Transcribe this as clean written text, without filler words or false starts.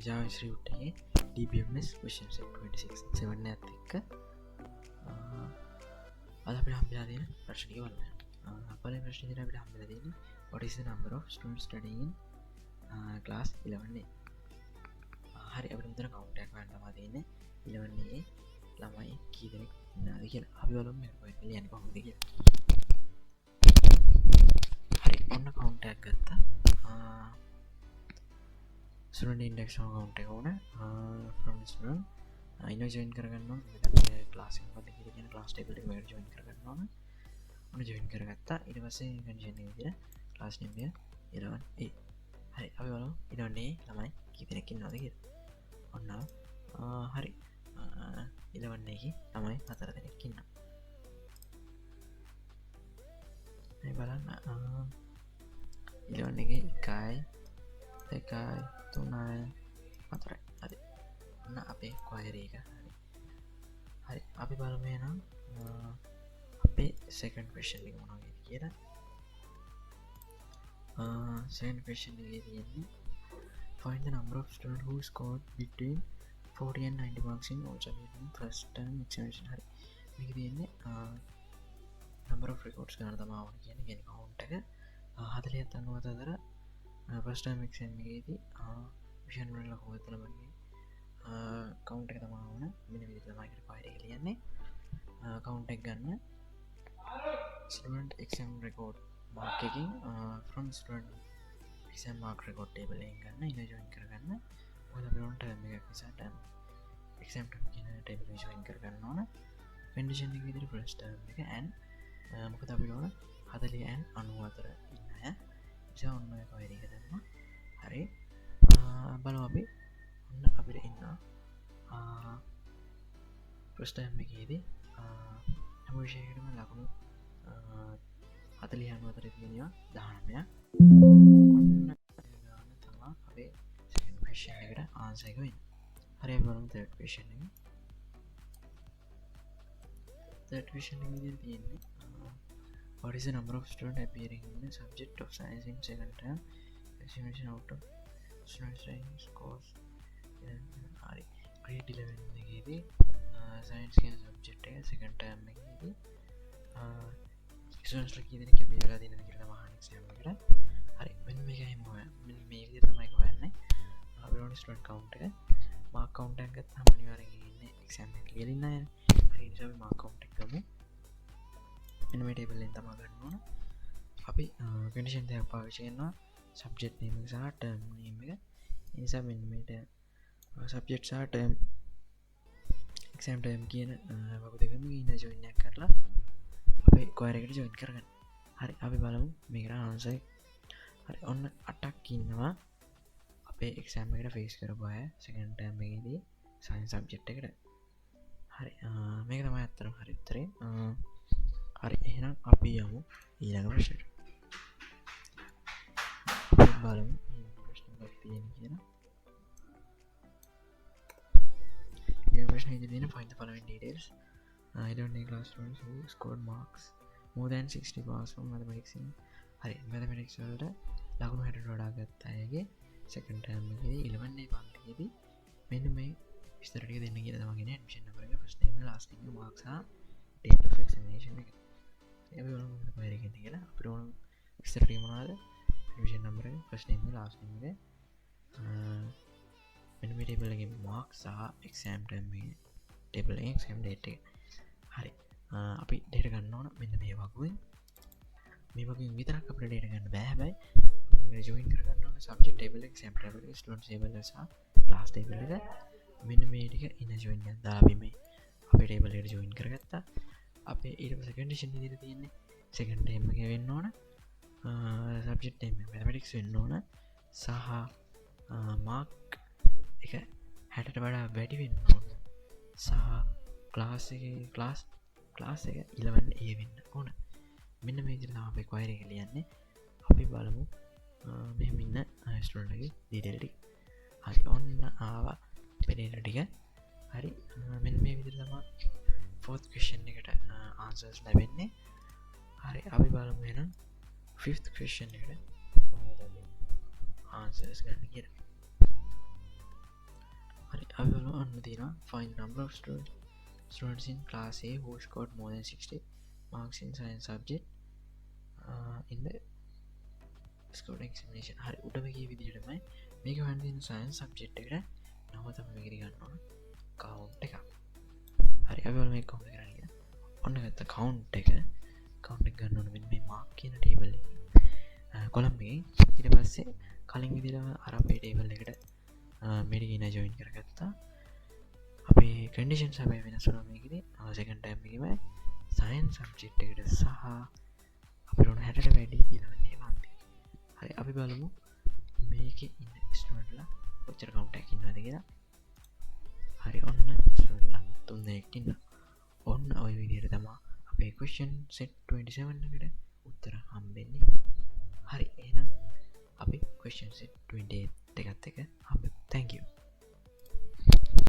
JavaScript එකේ DBMS question set 27 එකත් එක්ක අද අපිට හම්බෙලා තියෙන ප්‍රශ්න ටික බලන්න. පළවෙනි ප්‍රශ්නේ විදිහට අපිට හම්බෙලා තියෙන්නේ what is the number of students studying in class 11A? හරි අපිට මෙතන count එකක් ගන්න තමයි තියෙන්නේ 11A ළමයි කී දෙනෙක් ඉන්නවද කියලා. අපි බලමු මේක කොහෙද ලියන්නේ කොහොමද කියලා. හරි ඔන්න count එකක් ගත්තා. student index count එක ඕන from student ඉන්න join කරගන්න ඕන. මෙතන class එක මොකක්ද කියලා කියන class table එක වලට join කරගන්න ඕන. ඔන්න join කරගත්තා. ඊට පස්සේ condition එක විදිහට class name එක 11A. හරි අපි බලමු 11A ළමයි කී දෙනෙක් ඉන්නවද කියලා. ඔන්න හරි 11A එකේ ළමයි 4 දෙනෙක් ඉන්නවා. මේ බලන්න 11 එකේ 1 2 3 4 හරි ඔන්න අපේ query එක හරි අපි බලමු එහෙනම් අපේ second question එක මොනවද කියලා. second question එකේ තියෙන්නේ find the number of students who scored between 40 and 90 marks in all subjects in first term examination. හරි මේක තියෙන්නේ number of records ගන්න තමයි ඕන කියන්නේ count එක 40ත් 90ත් අතර first term exam එකේදී විෂන් වල කොහොමද ළමයි count එක තමයි ඕන. මෙන්න මේ විදිහට තමයි query එක ලියන්නේ. count එක ගන්න student exam record mark එකකින් from student exam mark record table එකෙන් ගන්න ඉන්න join කරගන්න. මොකද අපි ඕන term එකක් නිසා term exam term කියන table එක join කරගන්න ඕන. condition එක විදිහට first term එක and මොකද අපි ඕන 40 and 94 ඉන්න අය. ඉතින් ඔන්න ඔය query එක දැම්මා. හරි බලමු අපි ඔන්න අපිට ඉන්නවා first term එකේදී හැම විෂයයකටම ලකුණු 40 94 තියෙනවා 19ක්. ඔන්න ගන්න තමයි අපේ second question එකට answer එක වෙන්නේ. හරි අපි බලමු third question එක. third question එකේදී තියෙන්නේ what is the number of students appearing in the subject of science in second term examination out of student science course. හරි grade 11 එකේදී science කියන subject එක second term එකේදී students ලා කී දෙනෙක් appear වෙලා තියෙනවද කියලා තමයි අහන්නේ exam එකට. හරි මෙන්න මේකයි මෙන්න මේ විදිහට තමයි හොයන්නේ. අපි ඕනේ student count එක mark count එක ගත්තාම අනිවාර්යෙන් ඉන්නේ exam එක කියලා ඉන්න අය. හරි ඒ නිසා අපි mark count එක ගමු. මෙන්න මේ table එකෙන් තමයි ගන්න ඕන. අපි condition දෙකක් පාවිච්චි කරනවා subject name එක සහ term name එක. ඒ නිසා මෙන්න මේට subject සහ term exam term කියන වගේ දෙකම ඉන්න join එකක් කරලා අපේ query එකට join කරගන්න. හරි අපි බලමු මේකට answer එක. හරි ඔන්න 8ක් ඉන්නවා අපේ exam එකට face කරපු අය second term එකේදී science subject එකට. හරි මේක තමයි අත්‍තරම හරි උත්තරේ. හරි එහෙනම් අපි යමු ඊළඟ ප්‍රශ්නෙට. අපි බලමු ඊළඟ ප්‍රශ්නයක් තියෙන කියලා. ඊළඟ ප්‍රශ්නේ ඉදිරියේ find the following details. I don't need class students who scored marks more than 60 marks from mathematics in. හරි mathematics වලට ලකුණු 60ට වඩා ගත්ත අයගේ second term එකේදී 11 පන්තියේදී මෙන්න මේ විස්තර ටික දෙන්න කියලා තමයි කියන්නේ admission number එක first name last name marks සහ date of examination එක. අපි බලමු මොකද query එකේ කියලා. අපිට ඕන විස්තර ටික මොනවද? admission number එක first name last name එක මෙන්න මේ table එකේ marks සහ exam term එකේ table එකේ exam date එක. හරි අපි data ගන්න ඕන මෙන්න මේ වගුවෙන් විතරක් අපිට data ගන්න බෑ. හැබැයි මේක join කරගන්න ඕන subject table එක exam table එක student table එක සහ class table එක මෙන්න මේ ටික ඉන්න join එකක් දාලා අපි මේ අපේ table එකට join කරගත්තා. අපේ ඊට පස්සේ condition විදිහට තියෙන්නේ second term එක වෙන්න ඕන subject name එක mathematics වෙන්න ඕන සහ mark එක 60ට වඩා වැඩි වෙන්න ඕන සහ class එක 11A වෙන්න ඕන. මෙන්න මේ විදිහට තමයි අපේ query එක ලියන්නේ. අපි බලමු මෙහෙම ඉන්න student එකේ detail ටික. හරි ඔන්න ආවා අපේ data ටික. හරි මෙන්න මේ විදිහට තමයි fourth question එකට answers ලැබෙන්නේ. හරි අපි බලමු එහෙනම් fifth question එකට කොහොමද answers ගන්න කියලා. හරි අපි බලමු අන්න තියෙනවා find the number of students in class A who scored more than 60 marks in science subject in the scored examination. හරි උඩම කිය විදිහටමයි මේක හොයන්න තියෙන science subject එකට නම තමයි මේකේ ගන්න ඕන count එක. හරි අපි බලමු මේක කොහොමද කරන්නේ කියලා. ඔන්න ගත්ත count එක ගන්න ඕන මෙන්න මේ mark කියන table එකේ column එකේ ඊට පස්සේ කලින් විදිහටම අර අපේ table එකට මෙඩිගින ජොයින් කරගත්තා. අපේ කන්ඩිෂන්ස් හැබැයි වෙනස් වුණා මේකේ. සෙකන්ඩ් ටයිම් එකේම සයන්ස් සබ්ජෙක්ට් එකට සහ අපිට උන 60ට වැඩි ඊළඟ මාර්ක්. හරි අපි බලමු මේකේ ඉන්න ස්ටුඩන්ට්ලා කොච්චර කවුන්ට් එකක් ඉන්නවද කියලා. හරි ඔන්න ස්ටුඩන්ට්ලා 3 දෙනෙක් ඉන්නවා. ඔන්න ওই විදිහට තමයි අපේ question set 27 එකට උත්තර හම්බෙන්නේ. හරි එහෙනම් අපි question set 28 එකත් එක හම්බෙමු. Thank you.